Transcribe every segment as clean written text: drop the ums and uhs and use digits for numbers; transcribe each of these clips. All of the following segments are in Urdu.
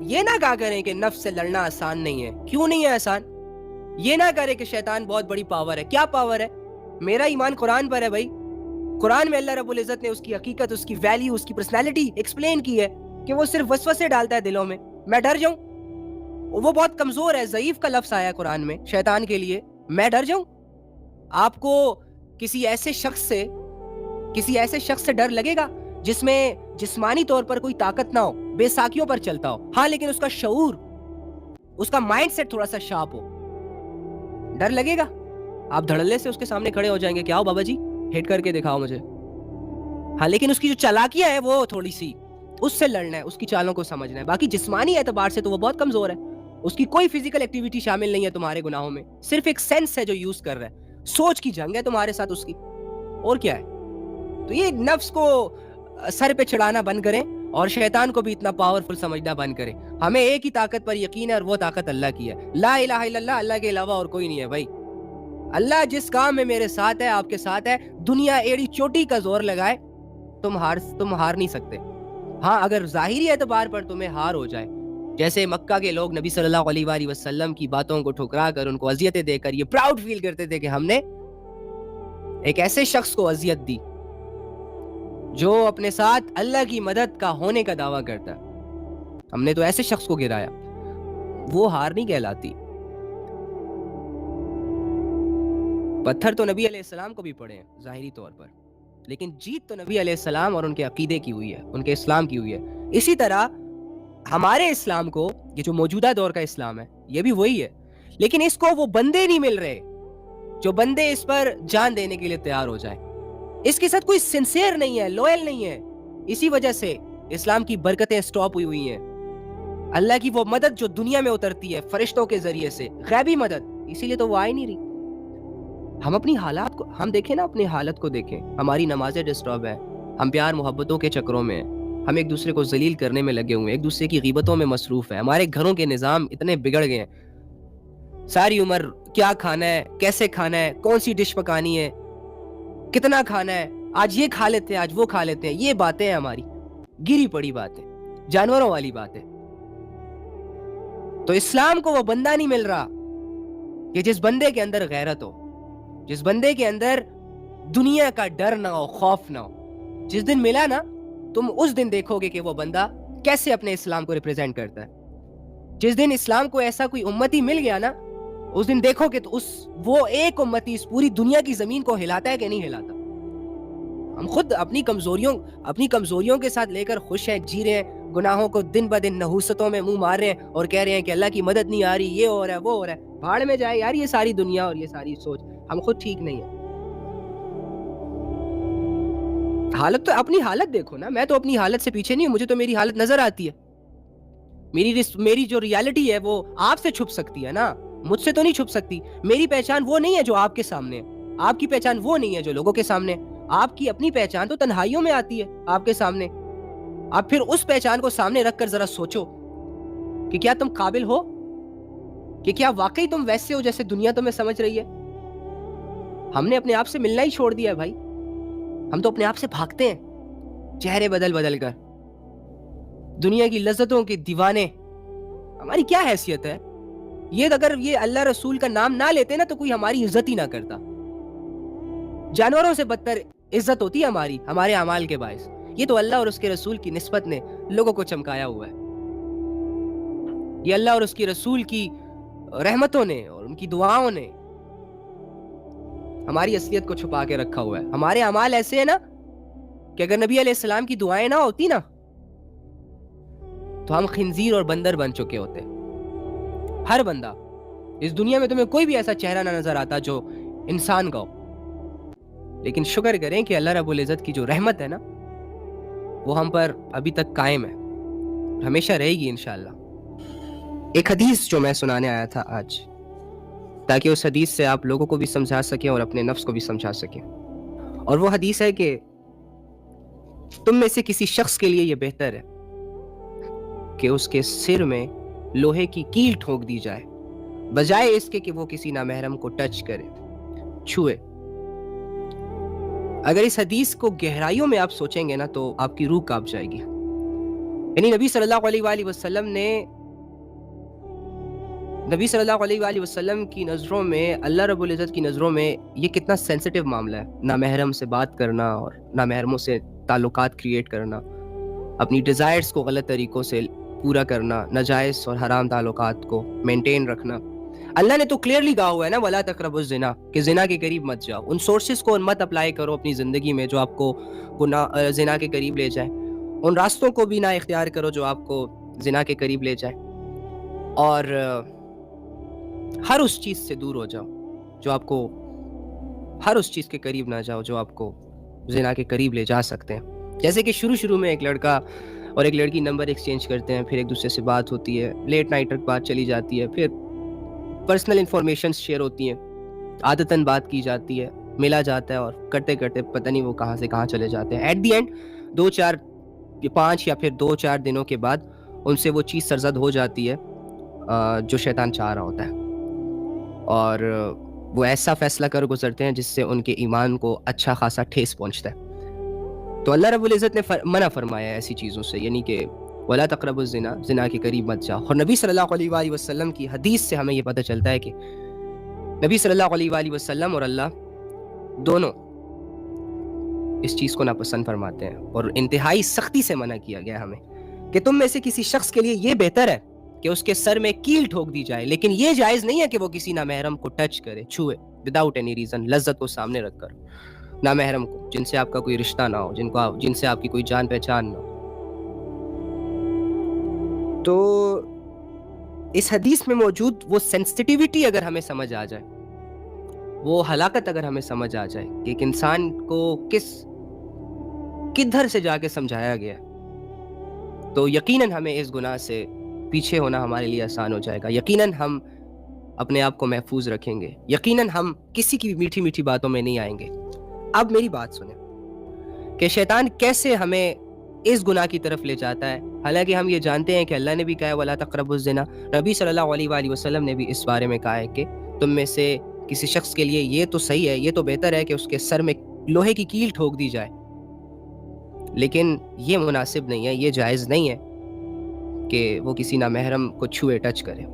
یہ نہ کہا کریں کہ نفس سے لڑنا آسان نہیں ہے. کیوں نہیں ہے آسان؟ یہ نہ کرے کہ شیطان بہت بڑی پاور ہے. کیا پاور ہے؟ میرا ایمان قرآن پر ہے بھائی. قرآن میں اللہ رب العزت نے اس کی حقیقت، اس کی ویلیو، اس کی پرسنالٹی ایکسپلین کی ہے کہ وہ صرف وسوسے ڈالتا ہے دلوں میں. میں ڈر جاؤں؟ وہ بہت کمزور ہے. ضعیف کا لفظ آیا قرآن میں شیطان کے لیے. میں ڈر جاؤں؟ آپ کو کسی ایسے شخص سے ڈر لگے گا جس میں جسمانی طور پر کوئی طاقت نہ ہو، بے ساکیوں پر چلتا ہو، ہاں لیکن اس کا شعور، اس کا مائنڈ سیٹ تھوڑا سا شارپ ہو؟ ڈر لگے گا؟ آپ دھڑلے سے اس کے سامنے کھڑے ہو جائیں گے کہ آؤ بابا جی ہٹ کر کے دکھاؤ مجھے. ہاں لیکن اس کی جو چالاکیاں ہے وہ تھوڑی سی، اس سے لڑنا ہے، اس کی چالوں کو سمجھنا ہے. باقی جسمانی اعتبار سے تو وہ بہت کمزور ہے. اس کی کوئی فزیکل ایکٹیویٹی شامل نہیں ہے تمہارے گناہوں میں، صرف ایک سینس ہے جو یوز کر رہا ہے. سوچ کی جنگ ہے تمہارے ساتھ اس کی، اور کیا ہے. تو یہ نفس کو سر پہ چڑھانا بند کریں اور شیطان کو بھی اتنا پاورفل سمجھنا بند کریں. ہمیں ایک ہی طاقت پر یقین ہے اور وہ طاقت اللہ کی ہے. لا الہ الا اللہ، اللہ کے علاوہ اور کوئی نہیں ہے بھائی. اللہ جس کام میں میرے ساتھ ہے، آپ کے ساتھ ہے، دنیا ایڑی چوٹی کا زور لگائے تم ہار نہیں سکتے. ہاں اگر ظاہری اعتبار پر تمہیں ہار ہو جائے، جیسے مکہ کے لوگ نبی صلی اللہ علیہ وآلہ وسلم کی باتوں کو ٹھکرا کر، ان کو اذیتیں دے کر یہ پراؤڈ فیل کرتے تھے کہ ہم نے ایک ایسے شخص کو اذیت دی جو اپنے ساتھ اللہ کی مدد کا ہونے کا دعویٰ کرتا ہے. ہم نے تو ایسے شخص کو گرایا. وہ ہار نہیں کہلاتی. پتھر تو نبی علیہ السلام کو بھی پڑے ہیں ظاہری طور پر، لیکن جیت تو نبی علیہ السلام اور ان کے عقیدے کی ہوئی ہے، ان کے اسلام کی ہوئی ہے. اسی طرح ہمارے اسلام کو، یہ جو موجودہ دور کا اسلام ہے یہ بھی وہی ہے، لیکن اس کو وہ بندے نہیں مل رہے جو بندے اس پر جان دینے کے لیے تیار ہو جائیں. اس کے ساتھ کوئی سنسیئر نہیں ہے، لوئل نہیں ہے. اسی وجہ سے اسلام کی برکتیں سٹاپ ہوئی ہیں. اللہ کی وہ مدد جو دنیا میں اترتی ہے فرشتوں کے ذریعے سے، غیبی مدد، اسی لیے تو وہ آ ہی نہیں رہی. ہم اپنی حالات کو، ہم دیکھیں نا، اپنی حالت کو دیکھیں. ہماری نمازیں ڈسٹرب ہیں، ہم پیار محبتوں کے چکروں میں ہیں، ہم ایک دوسرے کو ذلیل کرنے میں لگے ہوئے ہیں، ایک دوسرے کی غیبتوں میں مصروف ہیں. ہمارے گھروں کے نظام اتنے بگڑ گئے ہیں. ساری عمر کیا کھانا ہے، کیسے کھانا ہے، کون سی ڈش پکانی ہے، کتنا کھانا ہے، آج یہ کھا لیتے ہیں، آج وہ کھا لیتے ہیں. یہ باتیں ہیں ہماری گری پڑی باتیں، جانوروں والی باتیں. تو اسلام کو وہ بندہ نہیں مل رہا کہ جس بندے کے اندر غیرت ہو، جس بندے کے اندر دنیا کا ڈر نہ ہو، خوف نہ ہو. جس دن ملا نا، تم اس دن دیکھو گے کہ وہ بندہ کیسے اپنے اسلام کو ریپرزینٹ کرتا ہے. جس دن اسلام کو ایسا کوئی امتی مل گیا نا، اس دن دیکھو کہ وہ ایک امتی اس پوری دنیا کی زمین کو ہلاتا ہے کہ نہیں ہلاتا. ہم خود اپنی کمزوریوں کے ساتھ لے کر خوش ہیں، جی رہے ہیں، گناہوں کو دن بہ دن نحوستوں میں منہ مار رہے ہیں اور کہہ رہے ہیں کہ اللہ کی مدد نہیں آ رہی، یہ ہو رہا ہے، وہ ہو رہا ہے. بھاڑ میں جائے یار یہ ساری دنیا اور یہ ساری سوچ. ہم خود ٹھیک نہیں ہیں. حالت تو اپنی حالت دیکھو نا. میں تو اپنی حالت سے پیچھے نہیں ہوں، مجھے تو میری حالت نظر آتی ہے. میری جو ریالٹی ہے وہ آپ سے چھپ سکتی ہے نا، مجھ سے تو نہیں چھپ سکتی. میری پہچان وہ نہیں ہے جو آپ کے سامنے ہے، آپ کی پہچان وہ نہیں ہے جو لوگوں کے سامنے. آپ کی اپنی پہچان تو تنہائیوں میں آتی ہے آپ کے سامنے. آپ پھر اس پہچان کو سامنے رکھ کر ذرا سوچو کہ کیا تم قابل ہو، کہ کیا واقعی تم ویسے ہو جیسے دنیا تمہیں سمجھ رہی ہے. ہم نے اپنے آپ سے ملنا ہی چھوڑ دیا ہے بھائی. ہم تو اپنے آپ سے بھاگتے ہیں چہرے بدل کر. دنیا کی لذتوں کے دیوانے. ہماری کیا حیثیت ہے؟ اگر یہ اللہ رسول کا نام نہ لیتے نا تو کوئی ہماری عزت ہی نہ کرتا. جانوروں سے بدتر عزت ہوتی ہے ہماری، ہمارے اعمال کے باعث. یہ تو اللہ اور اس کے رسول کی نسبت نے لوگوں کو چمکایا ہوا ہے. یہ اللہ اور اس کی رسول کی رحمتوں نے اور ان کی دعاؤں نے ہماری اصلیت کو چھپا کے رکھا ہوا ہے. ہمارے اعمال ایسے ہیں نا کہ اگر نبی علیہ السلام کی دعائیں نہ ہوتی نا تو ہم خنزیر اور بندر بن چکے ہوتے. ہر بندہ اس دنیا میں، تمہیں کوئی بھی ایسا چہرہ نہ نظر آتا جو انسان کا ہو. لیکن شکر کریں کہ اللہ رب العزت کی جو رحمت ہے نا وہ ہم پر ابھی تک قائم ہے، ہمیشہ رہے گی انشاءاللہ. ایک حدیث جو میں سنانے آیا تھا آج، تاکہ اس حدیث سے آپ لوگوں کو بھی سمجھا سکیں اور اپنے نفس کو بھی سمجھا سکیں. اور وہ حدیث ہے کہ تم میں سے کسی شخص کے لیے یہ بہتر ہے کہ اس کے سر میں لوہے کی کیل ٹھونک دی جائے بجائے اس کے کہ وہ کسی نامحرم کو ٹچ کرے، چھوئے. اگر اس حدیث کو گہرائیوں میں آپ سوچیں گے نا تو آپ کی روح کانپ جائے گی. یعنی نبی صلی اللہ علیہ وآلہ وسلم نے نبی صلی اللہ علیہ وآلہ وسلم کی نظروں میں، اللہ رب العزت کی نظروں میں یہ کتنا سینسٹیو معاملہ ہے، نامحرم سے بات کرنا اور نامحرموں سے تعلقات کریٹ کرنا، اپنی ڈیزائرز کو غلط طریقوں سے پورا کرنا، ناجائز اور حرام تعلقات کو مینٹین رکھنا۔ اللہ نے تو کلیئرلی کہا ہوا ہے نا وَلَا تَقْرَبُوا الزِّنَا، کہ زنا کے قریب مت جاؤ۔ ان سورسز کو مت اپلائی کرو اپنی زندگی میں جو آپ کو زنا کے قریب لے جائیں، ان راستوں کو بھی نہ اختیار کرو جو آپ کو زنا کے قریب لے جائیں، اور ہر اس چیز سے دور ہو جاؤ جو آپ کو، ہر اس چیز کے قریب نہ جاؤ جو آپ کو زنا کے قریب لے جا سکتے ہیں۔ جیسے کہ شروع میں ایک لڑکا اور ایک لڑکی نمبر ایکسچینج کرتے ہیں، پھر ایک دوسرے سے بات ہوتی ہے، لیٹ نائٹ تک بات چلی جاتی ہے، پھر پرسنل انفارمیشنز شیئر ہوتی ہیں، عادتاً بات کی جاتی ہے، ملا جاتا ہے، اور کرتے کرتے پتہ نہیں وہ کہاں سے کہاں چلے جاتے ہیں۔ ایٹ دی اینڈ 5 یا پھر 2-4 دنوں کے بعد ان سے وہ چیز سرزد ہو جاتی ہے جو شیطان چاہ رہا ہوتا ہے، اور وہ ایسا فیصلہ کر گزرتے ہیں جس سے ان کے ایمان کو اچھا خاصا ٹھیس پہنچتا ہے۔ تو اللہ رب العزت نے منع فرمایا ہے ایسی چیزوں سے، یعنی کہ وَلَا تَقْرَبُوا الزِّنَا، زنا کے قریب مت جاؤ۔ اور نبی صلی اللہ علیہ وآلہ وسلم کی حدیث سے ہمیں یہ پتہ چلتا ہے کہ نبی صلی اللہ علیہ وآلہ وسلم اور اللہ دونوں اس چیز کو ناپسند فرماتے ہیں، اور انتہائی سختی سے منع کیا گیا ہمیں کہ تم میں سے کسی شخص کے لیے یہ بہتر ہے کہ اس کے سر میں کیل ٹھوک دی جائے، لیکن یہ جائز نہیں ہے کہ وہ کسی نامحرم کو ٹچ کرے، چھوئے، وداؤٹ اینی ریزن، لذت کو سامنے رکھ کر، نامحرم کو جن سے آپ کا کوئی رشتہ نہ ہو، جن سے آپ کی کوئی جان پہچان نہ ہو۔ تو اس حدیث میں موجود وہ سینسٹیوٹی اگر ہمیں سمجھ آ جائے، وہ ہلاکت اگر ہمیں سمجھ آ جائے کہ ایک انسان کو کدھر سے جا کے سمجھایا گیا، تو یقیناً ہمیں اس گناہ سے پیچھے ہونا ہمارے لیے آسان ہو جائے گا، یقیناً ہم اپنے آپ کو محفوظ رکھیں گے، یقیناً ہم کسی کی میٹھی میٹھی باتوں میں نہیں آئیں گے۔ اب میری بات سنیں کہ شیطان کیسے ہمیں اس گناہ کی طرف لے جاتا ہے، حالانکہ ہم یہ جانتے ہیں کہ اللہ نے بھی کہا ہے وَلَا تَقْرَبُوا الزِّنَا، نبی صلی اللہ علیہ وآلہ وسلم نے بھی اس بارے میں کہا ہے کہ تم میں سے کسی شخص کے لیے یہ تو صحیح ہے، یہ تو بہتر ہے کہ اس کے سر میں لوہے کی کیل ٹھوک دی جائے، لیکن یہ مناسب نہیں ہے، یہ جائز نہیں ہے کہ وہ کسی نامحرم کو چھوئے، ٹچ کرے۔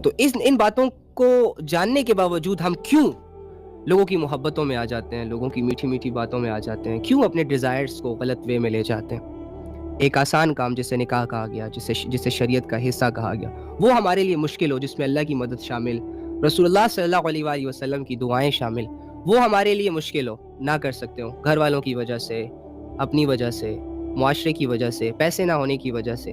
تو ان باتوں کو جاننے کے باوجود ہم کیوں لوگوں کی محبتوں میں آ جاتے ہیں، لوگوں کی میٹھی میٹھی باتوں میں آ جاتے ہیں، کیوں اپنے ڈیزائرز کو غلط وے میں لے جاتے ہیں؟ ایک آسان کام جسے نکاح کہا گیا، جسے شریعت کا حصہ کہا گیا، وہ ہمارے لیے مشکل ہو، جس میں اللہ کی مدد شامل، رسول اللہ صلی اللہ علیہ وآلہ وسلم کی دعائیں شامل، وہ ہمارے لیے مشکل ہو، نہ کر سکتے ہو، گھر والوں کی وجہ سے، اپنی وجہ سے، معاشرے کی وجہ سے، پیسے نہ ہونے کی وجہ سے۔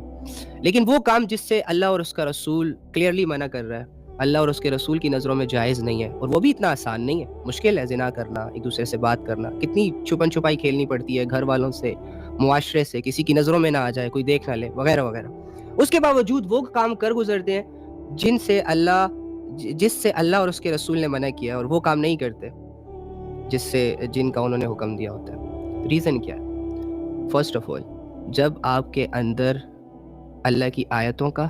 لیکن وہ کام جس سے اللہ اور اس کا رسول کلیئرلی منع کر رہا ہے، اللہ اور اس کے رسول کی نظروں میں جائز نہیں ہے، اور وہ بھی اتنا آسان نہیں ہے، مشکل ہے، زنا کرنا، ایک دوسرے سے بات کرنا، کتنی چھپن چھپائی کھیلنی پڑتی ہے گھر والوں سے، معاشرے سے، کسی کی نظروں میں نہ آ جائے، کوئی دیکھ نہ لے، وغیرہ وغیرہ۔ اس کے باوجود وہ کام کر گزرتے ہیں جس سے اللہ اور اس کے رسول نے منع کیا، اور وہ کام نہیں کرتے جن کا انہوں نے حکم دیا ہوتا ہے۔ ریزن کیا ہے؟ فرسٹ آف آل، جب آپ کے اندر اللہ کی آیتوں کا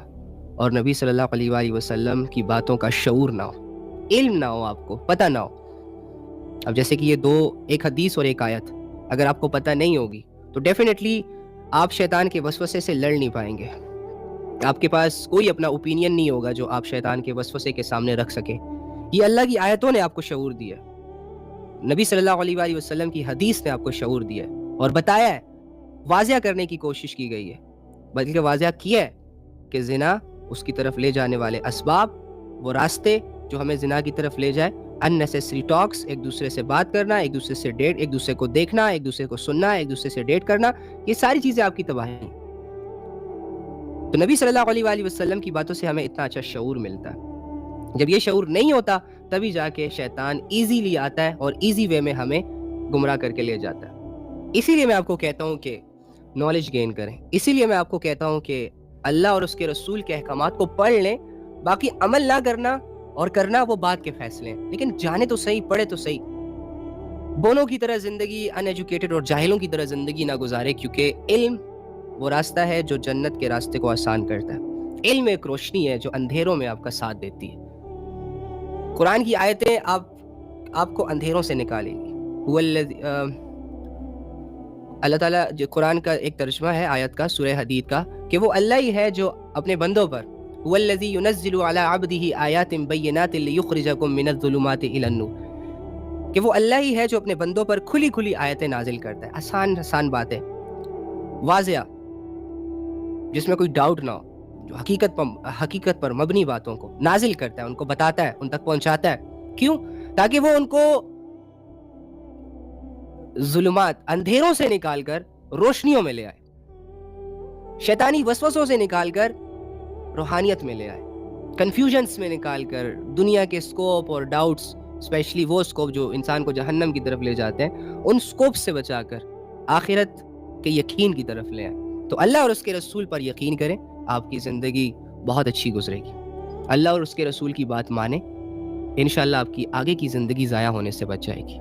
اور نبی صلی اللہ علیہ وآلہ وسلم کی باتوں کا شعور نہ ہو، علم نہ ہو، آپ کو پتہ نہ ہو۔ اب جیسے کہ یہ ایک حدیث اور ایک آیت اگر آپ کو پتہ نہیں ہوگی تو ڈیفینیٹلی آپ شیطان کے وسوسے سے لڑ نہیں پائیں گے، آپ کے پاس کوئی اپنا اوپینین نہیں ہوگا جو آپ شیطان کے وسوسے کے سامنے رکھ سکیں۔ یہ اللہ کی آیتوں نے آپ کو شعور دیا، نبی صلی اللہ علیہ وآلہ وسلم کی حدیث نے آپ کو شعور دیا اور بتایا ہے، واضح کرنے کی کوشش کی گئی ہے، بلکہ واضح کیا ہے کہ زنا، اس کی طرف لے جانے والے اسباب، وہ راستے جو ہمیں زنا کی طرف لے جائے، unnecessary talks، ایک دوسرے سے بات کرنا، ایک دوسرے سے ڈیٹ، ایک دوسرے کو دیکھنا، ایک دوسرے کو سننا، ایک دوسرے سے ڈیٹ کرنا، یہ ساری چیزیں آپ کی تباہی ہیں۔ تو نبی صلی اللہ علیہ وآلہ وسلم کی باتوں سے ہمیں اتنا اچھا شعور ملتا ہے۔ جب یہ شعور نہیں ہوتا تبھی جا کے شیطان ایزیلی آتا ہے اور ایزی وے میں ہمیں گمراہ کر کے لے جاتا ہے۔ اسی لیے میں آپ کو کہتا ہوں کہ نالج گین کریں، اسی لیے میں آپ کو کہتا ہوں کہ اللہ اور اس کے رسول کے احکامات کو پڑھ لیں، باقی عمل نہ کرنا اور کرنا وہ بات کے فیصلے ہیں، لیکن جانے تو صحیح، پڑھے تو صحیح۔ بونوں کی طرح زندگی، ان ایجوکیٹڈ اور جاہلوں کی طرح زندگی نہ گزارے، کیونکہ علم وہ راستہ ہے جو جنت کے راستے کو آسان کرتا ہے۔ علم ایک روشنی ہے جو اندھیروں میں آپ کا ساتھ دیتی ہے۔ قرآن کی آیتیں آپ کو اندھیروں سے نکالیں گی۔ اللہ تعالیٰ جو قرآن کا ایک ترجمہ ہے آیت کا سورہ حدید کا کہ وہ اللہ ہی ہے جو اپنے بندوں پر والذی ينزل على عبده آیات بینات لیخرجکم من الظلمات الی النور، کہ وہ اللہ ہی ہے جو اپنے بندوں پر کھلی کھلی آیتیں نازل کرتا ہے، آسان آسان باتیں، واضح، جس میں کوئی ڈاؤٹ نہ ہو، جو حقیقت پر مبنی باتوں کو نازل کرتا ہے، ان کو بتاتا ہے، ان تک پہنچاتا ہے۔ کیوں؟ تاکہ وہ ان کو ظلمات اندھیروں سے نکال کر روشنیوں میں لے آئے، شیطانی وسوسوں سے نکال کر روحانیت میں لے آئے، کنفیوژنس میں نکال کر دنیا کے سکوپ اور ڈاؤٹس، اسپیشلی وہ سکوپ جو انسان کو جہنم کی طرف لے جاتے ہیں، ان سکوپ سے بچا کر آخرت کے یقین کی طرف لے آئے۔ تو اللہ اور اس کے رسول پر یقین کریں، آپ کی زندگی بہت اچھی گزرے گی۔ اللہ اور اس کے رسول کی بات مانیں، انشاءاللہ آپ کی آگے کی زندگی ضائع ہونے سے بچ جائے گی۔